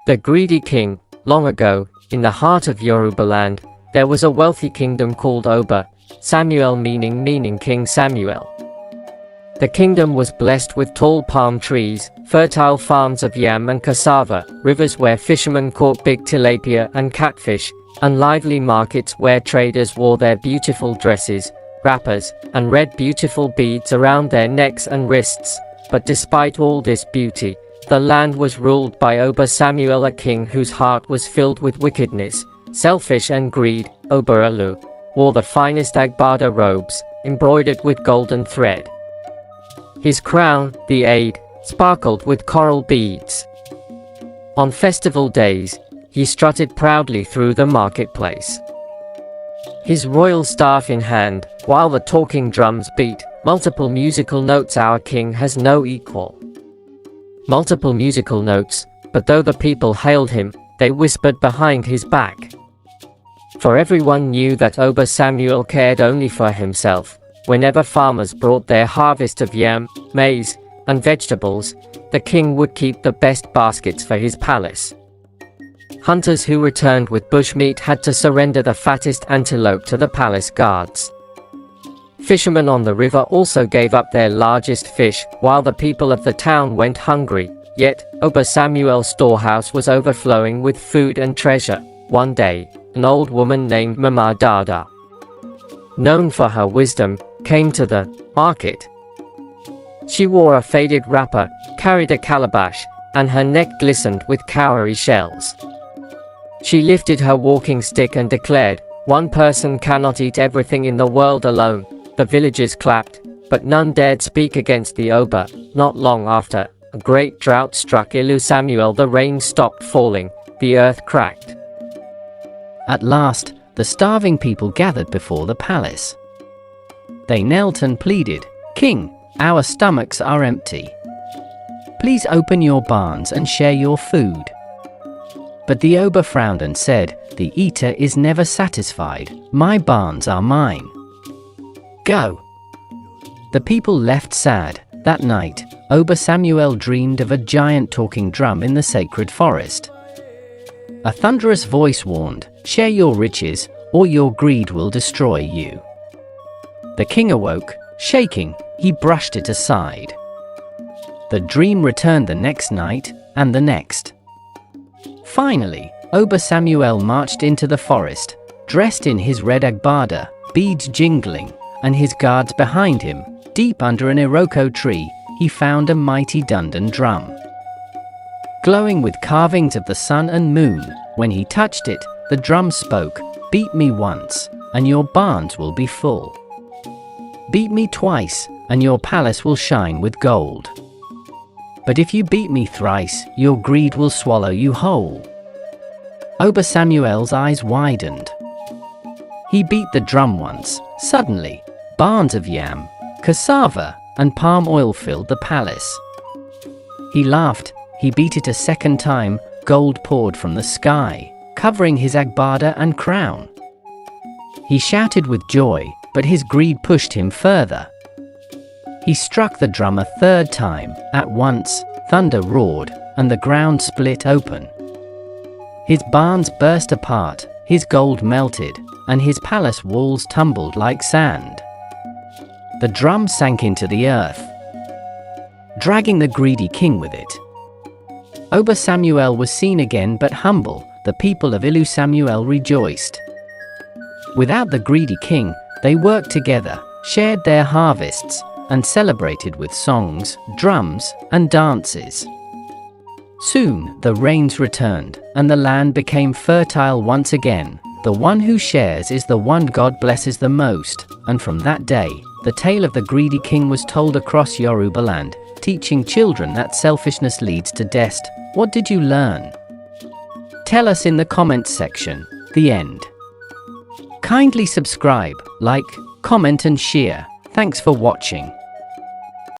The greedy king. Long ago, in the heart of Yoruba land, there was a wealthy kingdom called Oba Samuel, meaning King Samuel. The kingdom was blessed with tall palm trees, fertile farms of yam and cassava, rivers where fishermen caught big tilapia and catfish, and lively markets where traders wore their beautiful dresses, wrappers, and read beautiful beads around their necks and wrists. But despite all this beauty, the land was ruled by Oba Samuel, a king whose heart was filled with wickedness, selfish and greed. Oba Alu wore the finest agbada robes, embroidered with golden thread. His crown, the Aid, sparkled with coral beads. On festival days, he strutted proudly through the marketplace, his royal staff in hand, while the talking drums beat multiple musical notes. Our king has no equal. Multiple musical notes, but though the people hailed him, they whispered behind his back. For everyone knew that Oba Samuel cared only for himself. Whenever farmers brought their harvest of yam, maize, and vegetables, the king would keep the best baskets for his palace. Hunters who returned with bushmeat had to surrender the fattest antelope to the palace guards. Fishermen on the river also gave up their largest fish, while the people of the town went hungry. Yet, Oba Samuel's storehouse was overflowing with food and treasure. One day, an old woman named Mama Dada, known for her wisdom, came to the market. She wore a faded wrapper, carried a calabash, and her neck glistened with cowrie shells. She lifted her walking stick and declared, "One person cannot eat everything in the world alone." The villagers clapped, but none dared speak against the Oba. Not long after, a great drought struck Ilu Samuel. The rain stopped falling, the earth cracked. At last, the starving people gathered before the palace. They knelt and pleaded, "King, our stomachs are empty. Please open your barns and share your food." But the Oba frowned and said, "The eater is never satisfied. My barns are mine. Go." The people left sad. That night, Oba Samuel dreamed of a giant talking drum in the sacred forest. A thunderous voice warned, "Share your riches, or your greed will destroy you." The king awoke, shaking. He brushed it aside. The dream returned the next night, and the next. Finally, Oba Samuel marched into the forest, dressed in his red agbada, beads jingling, and his guards behind him. Deep under an iroko tree, he found a mighty Dundan drum, glowing with carvings of the sun and moon. When he touched it, the drum spoke, "Beat me once, and your barns will be full. Beat me twice, and your palace will shine with gold. But if you beat me thrice, your greed will swallow you whole." Oba Samuel's eyes widened. He beat the drum once. Suddenly, barns of yam, cassava, and palm oil filled the palace. He laughed. He beat it a second time. Gold poured from the sky, covering his agbada and crown. He shouted with joy, but his greed pushed him further. He struck the drum a third time. At once, thunder roared, and the ground split open. His barns burst apart, his gold melted, and his palace walls tumbled like sand. The drum sank into the earth, dragging the greedy king with it. Oba Samuel was seen again, but humble. The people of Ilu Samuel rejoiced. Without the greedy king, they worked together, shared their harvests, and celebrated with songs, drums, and dances. Soon, the rains returned, and the land became fertile once again. The one who shares is the one God blesses the most. And from that day, the tale of the greedy king was told across Yoruba land, teaching children that selfishness leads to death. What did you learn? Tell us in the comments section. The end. Kindly subscribe, like, comment and share. Thanks for watching.